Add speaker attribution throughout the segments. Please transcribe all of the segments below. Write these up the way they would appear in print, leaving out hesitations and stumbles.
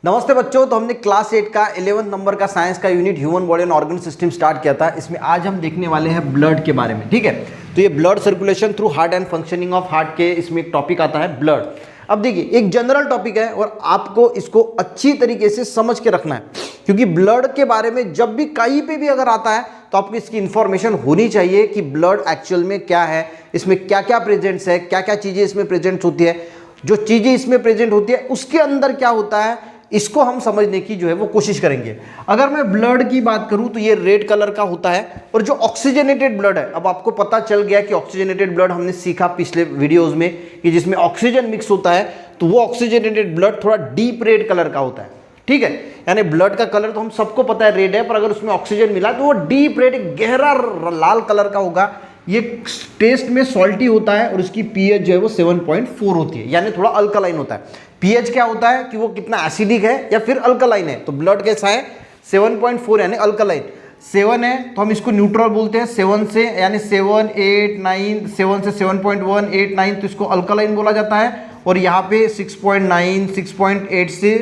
Speaker 1: नमस्ते बच्चों। तो हमने क्लास 8 का 11 नंबर का साइंस का unit human body and organ system start किया था। इसमें आज हम देखने वाले हैं ब्लड के बारे में। ठीक है, तो ये blood circulation through heart and functioning of heart के इसमें एक टॉपिक आता है ब्लड। अब देखिए, एक जनरल टॉपिक है और आपको इसको अच्छी तरीके से समझ के रखना है, क्योंकि ब्लड के बारे में जब भी कहीं पे भी अगर आता है तो आपको इसकी इंफॉर्मेशन होनी चाहिए कि ब्लड एक्चुअल में क्या है, इसमें क्या क्या प्रेजेंट्स है, क्या क्या चीजें इसमें प्रेजेंट होती है, जो चीजें इसमें प्रेजेंट होती है उसके अंदर क्या होता है, इसको हम समझने की जो है वो कोशिश करेंगे। अगर मैं ब्लड की बात करूं तो ये रेड कलर का होता है, और जो ऑक्सीजनेटेड ब्लड है, अब आपको पता चल गया कि ऑक्सीजनेटेड ब्लड हमने सीखा पिछले वीडियोस में कि जिसमें ऑक्सीजन मिक्स होता है, तो वो ऑक्सीजनेटेड ब्लड थोड़ा डीप रेड कलर का होता है। ठीक है, यानी ब्लड का कलर तो हम सबको पता है रेड है, पर अगर उसमें ऑक्सीजन मिला तो वो डीप रेड, गहरा लाल कलर का होगा। ये टेस्ट में सॉल्टी होता है और उसकी पीएच जो है वो 7.4 होती है, यानी थोड़ा अल्कलाइन होता है। पीएच क्या होता है कि वो कितना एसिडिक है या फिर अल्कलाइन है, तो ब्लड कैसा है 7.4 यानी अल्कलाइन। 7 है तो हम इसको न्यूट्रल बोलते हैं, 7 से यानी 7, 8, 9, 7 से 7.1, 8, 9 तो इसको अल्कलाइन बोला जाता है। और यहाँ पे 6.9, 6.8 से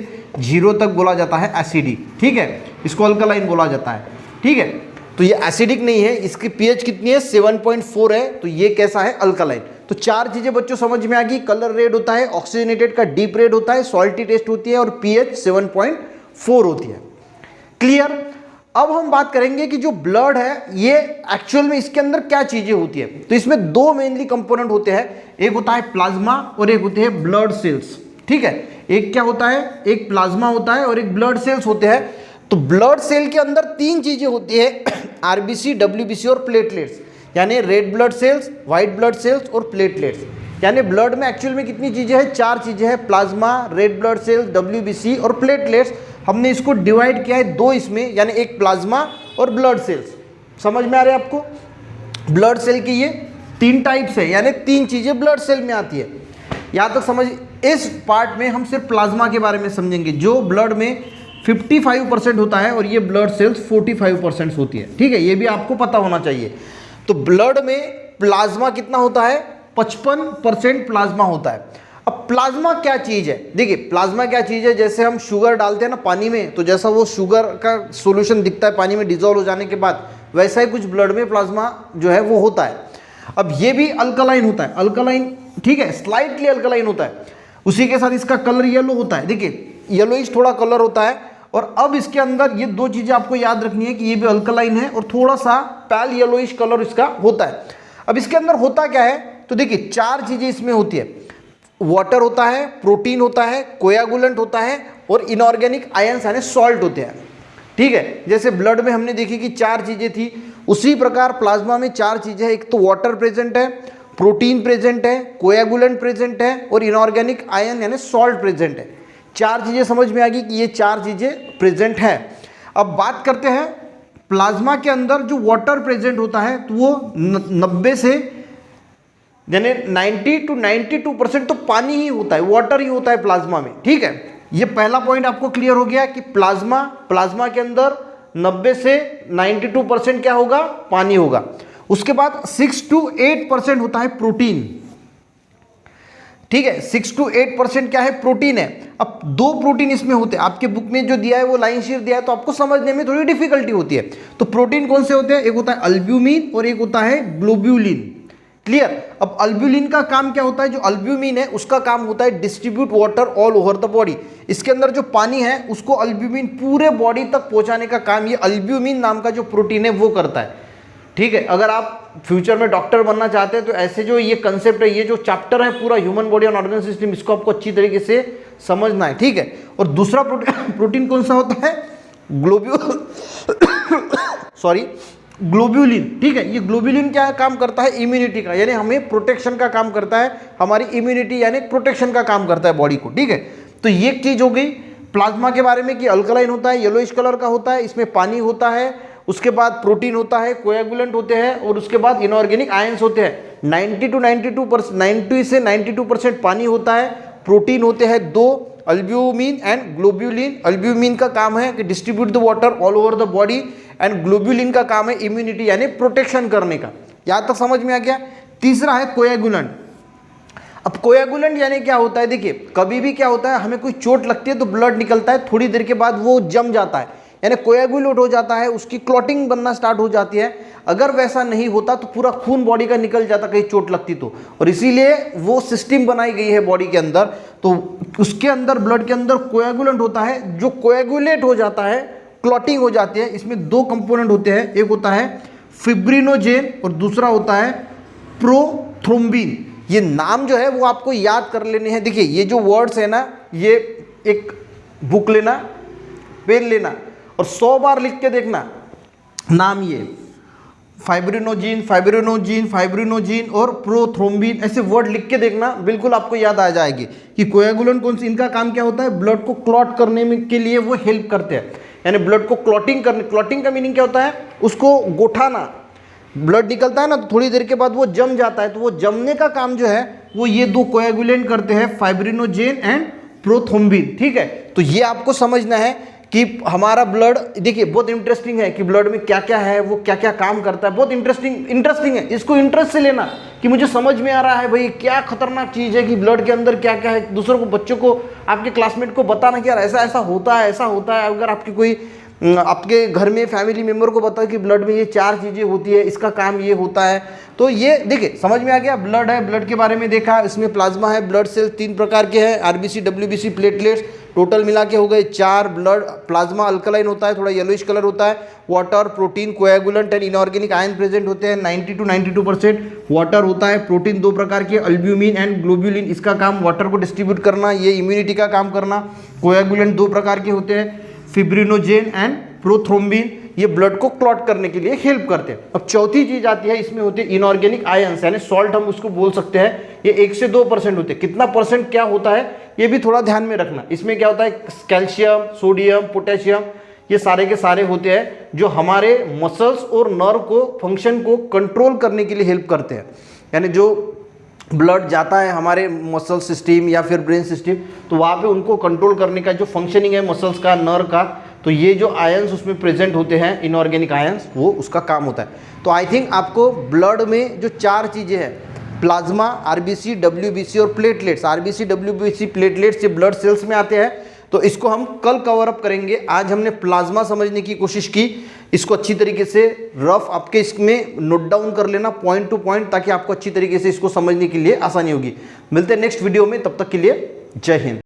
Speaker 1: 0 तक बोला जाता है एसिडिक। ठीक है, इसको अल्कलाइन बोला जाता है। ठीक है, तो ये एसिडिक नहीं है, इसकी पीएच कितनी है 7.4 है, तो ये कैसा है अल्कलाइन। तो चार चीजें बच्चों समझ में आ गई। कलर रेड होता है, ऑक्सीजनेटेड का डीप रेड होता है, सॉल्टी टेस्ट होती है और पीएच 7.4 होती है। क्लियर। अब हम बात करेंगे कि जो ब्लड है ये एक्चुअल में इसके अंदर क्या चीजें होती है। तो इसमें दो मेनली कंपोनेंट होते हैं, एक होता है प्लाज्मा और एक होते हैं ब्लड सेल्स। ठीक है, एक क्या होता है, एक प्लाज्मा होता है और एक ब्लड सेल्स होते हैं। तो ब्लड सेल के अंदर तीन चीजें होती है, आरबीसी, डब्ल्यूबीसी और प्लेटलेट्स, यानी red blood cells, white blood cells और प्लेटलेट्स। यानी ब्लड में एक्चुअल में कितनी चीजें हैं, चार चीजें हैं, plasma, red blood cells, WBC और प्लेटलेट्स। हमने इसको डिवाइड किया है दो इसमें, यानी एक प्लाज्मा और ब्लड सेल्स। समझ में आ रहा है आपको? ब्लड सेल की ये तीन टाइप्स है, यानी तीन चीजें ब्लड सेल में आती है। यहां तक समझ। इस पार्ट में हम सिर्फ प्लाज्मा के बारे में समझेंगे, जो ब्लड में 55% होता है और ये ब्लड सेल्स 45% होती है। ठीक है, ये भी आपको पता होना चाहिए। तो ब्लड में प्लाज्मा कितना होता है, 55% प्लाज्मा होता है। अब प्लाज्मा क्या चीज है, देखिए प्लाज्मा क्या चीज है, जैसे हम शुगर डालते हैं ना पानी में, तो जैसा वो शुगर का सॉल्यूशन दिखता है पानी में डिजोल्व हो जाने के बाद, वैसा ही कुछ ब्लड में प्लाज्मा जो है वो होता है। अब ये भी अल्कलाइन होता है, अल्कलाइन, ठीक है, स्लाइटली अल्कलाइन होता है। उसी के साथ इसका कलर येलो होता है, देखिए येलोइश थोड़ा कलर होता है। और अब इसके अंदर ये दो चीजें आपको याद रखनी है कि ये भी अल्कलाइन है और थोड़ा सा पैल येलोइश कलर इसका होता है। अब इसके अंदर होता क्या है, तो देखिए चार चीजें इसमें होती है, वाटर होता है, प्रोटीन होता है, कोयागुलेंट होता है और इनऑर्गेनिक आयंस यानी सॉल्ट होते हैं। ठीक है, जैसे ब्लड में हमने देखी कि चार चीजें थी, उसी प्रकार प्लाज्मा में चार चीजें, एक तो वाटर प्रेजेंट है, प्रोटीन प्रेजेंट है, कोयागुलेंट प्रेजेंट है और इनऑर्गेनिक आयन यानी सॉल्ट प्रेजेंट है। चार चीजें समझ में आ गई कि ये चार चीजें प्रेजेंट है। अब बात करते हैं प्लाज्मा के अंदर जो वाटर प्रेजेंट होता है, तो वो 90 से यानी 90 to 92% तो पानी ही होता है, वाटर ही होता है प्लाज्मा में। ठीक है, ये पहला पॉइंट आपको क्लियर हो गया कि प्लाज्मा के अंदर 90 से 92% क्या होगा, पानी होगा। उसके बाद 6 to 8% होता है प्रोटीन। ठीक है, 6 to 8% क्या है, प्रोटीन है। अब दो प्रोटीन इसमें होते हैं, आपके बुक में जो दिया है वो लाइन शेप दिया है, तो आपको समझने में थोड़ी डिफिकल्टी होती है। तो प्रोटीन कौन से होते हैं, एक होता है अल्ब्यूमिन और एक होता है ग्लोब्यूलिन। क्लियर। अब अल्ब्यूलिन का काम क्या होता है, जो अल्ब्यूमिन है उसका काम होता है distribute water all over the body. इसके अंदर जो पानी है उसको अल्ब्यूमिन पूरे बॉडी तक पहुंचाने का काम ये अल्ब्यूमिन नाम का जो प्रोटीन है वो करता है। ठीक है, अगर आप फ्यूचर में डॉक्टर बनना चाहते हैं तो ऐसे जो ये कंसेप्ट है, ये जो चैप्टर है पूरा human body and organ system, इसको आपको अच्छी तरीके से समझना है। ठीक है, और दूसरा प्रोटीन कौन सा होता है, ग्लोब्यूलिन। ठीक है, ये ग्लोब्यूलिन क्या काम करता है, इम्यूनिटी का, यानी हमें प्रोटेक्शन का काम करता है, हमारी इम्यूनिटी यानी प्रोटेक्शन का काम करता है बॉडी को। ठीक है, तो ये चीज हो गई प्लाज्मा के बारे में कि अल्कलाइन होता है, येलोइश कलर का होता है, इसमें पानी होता है, उसके बाद प्रोटीन होता है, कोएगुलेंट होते हैं और उसके बाद इनऑर्गेनिक आयंस होते हैं। 90 to 92%, 90 से 92% पानी होता है, प्रोटीन होते हैं दो, अल्ब्यूमिन एंड ग्लोब्यूलिन। अल्ब्यूमिन का काम है कि distribute the water all over the body and globulin का काम है इम्यूनिटी यानी प्रोटेक्शन करने का। यहां तक समझ में आ गया। तीसरा है कोएगुलेंट। अब कोएगुलेंट यानी क्या होता है, देखिए कभी भी क्या होता है, हमें कोई चोट लगती है तो ब्लड निकलता है, थोड़ी देर के बाद वो जम जाता है, यानी कोएगुलेट हो जाता है, उसकी क्लॉटिंग बनना स्टार्ट हो जाती है। अगर वैसा नहीं होता तो पूरा खून बॉडी का निकल जाता कहीं चोट लगती तो, और इसीलिए वो सिस्टम बनाई गई है बॉडी के अंदर, तो उसके अंदर ब्लड के अंदर कोएगुलेंट होता है, जो कोएगुलेट हो जाता है, क्लॉटिंग हो जाती है। इसमें दो कंपोनेंट होते हैं, एक होता है फिब्रिनोजेन और दूसरा होता है प्रोथ्रोम्बिन। ये नाम जो है वो आपको याद कर लेने हैं। देखिए ये जो वर्ड्स है ना, ये एक बुक लेना, पेन लेना और 100 बार लिख के देखना नाम, ये फाइब्रिनोजिन, फाइब्रिनोजिन, फाइब्रिनोजिन और प्रोथ्रोम्बिन, ऐसे वर्ड लिख के देखना, बिल्कुल आपको याद आ जाएगी कि कोएगुलेंट कौन सी, इनका काम क्या होता है, ब्लड को क्लॉट करने में के लिए वो हेल्प करते हैं, यानी ब्लड को क्लॉटिंग करने। क्लॉटिंग का मीनिंग क्या होता है, उसको गोठाना। ब्लड निकलता है ना तो थोड़ी देर के बाद वो जम जाता है, तो वो जमने का काम जो है वो ये दो कोएगुलेंट करते हैं, फाइब्रिनोजेन एंड प्रोथ्रोम्बिन। ठीक है, तो ये आपको समझना है कि हमारा ब्लड, देखिए बहुत इंटरेस्टिंग है कि ब्लड में क्या क्या है, वो क्या क्या काम करता है, बहुत इंटरेस्टिंग है। इसको इंटरेस्ट से लेना कि मुझे समझ में आ रहा है भाई क्या खतरनाक चीज़ है कि ब्लड के अंदर क्या क्या है, दूसरों को, बच्चों को, आपके क्लासमेट को बताना कि यार ऐसा ऐसा होता है, ऐसा होता है। अगर आपकी कोई आपके घर में फैमिली मेम्बर को बताओ कि ब्लड में ये 4 चीज़ें होती है, इसका काम ये होता है, तो ये देखिए समझ में आ गया। ब्लड है, ब्लड के बारे में देखा, इसमें प्लाज्मा है, ब्लड सेल 3 प्रकार के हैं, आरबीसी, डब्ल्यूबीसी, प्लेटलेट्स, टोटल मिला के हो गए 4। ब्लड प्लाज्मा अल्कलाइन होता है, थोड़ा येलोइश कलर होता है, water, protein, coagulant and inorganic ion present होते हैं 90 to 92%। वाटर होता है, प्रोटीन 2 प्रकार के, अल्ब्यूमिन एंड ग्लोब्यूलिन, इसका काम वाटर को डिस्ट्रीब्यूट करना, ये इम्यूनिटी का काम करना। कोएगुलेंट 2 प्रकार के होते हैं, फिब्रिनोजेन एंड प्रोथ्रोम्बिन, ये ब्लड को क्लॉट करने के लिए हेल्प करते हैं। अब चौथी चीज आती है, इसमें होते हैं इनऑर्गेनिक आयंस, यानी सॉल्ट हम उसको बोल सकते हैं, ये 1 से 2% होते हैं। कितना परसेंट क्या होता है ये भी थोड़ा ध्यान में रखना। इसमें क्या होता है, कैल्शियम, सोडियम, पोटेशियम, ये सारे के सारे होते हैं जो हमारे मसल्स और नर्व को, फंक्शन को कंट्रोल करने के लिए हेल्प करते हैं। यानी जो ब्लड जाता है हमारे मसल सिस्टम या फिर ब्रेन सिस्टम, तो वहाँ पे उनको कंट्रोल करने का जो फंक्शनिंग है मसल्स का, नर्व का, तो ये जो आयंस उसमें प्रेजेंट होते हैं, इनऑर्गेनिक आयंस, वो उसका काम होता है। तो आई थिंक आपको ब्लड में जो 4 चीज़ें हैं, प्लाज्मा, आरबीसी, डब्ल्यूबीसी और प्लेटलेट्स, आरबीसी, डब्ल्यूबीसी, प्लेटलेट्स, ये ब्लड सेल्स में आते हैं, तो इसको हम कल कवर अप करेंगे। आज हमने प्लाज्मा समझने की कोशिश की, इसको अच्छी तरीके से रफ आपके इसमें नोट डाउन कर लेना पॉइंट टू पॉइंट, ताकि आपको अच्छी तरीके से इसको समझने के लिए आसानी होगी। मिलते हैं नेक्स्ट वीडियो में, तब तक के लिए जय हिंद।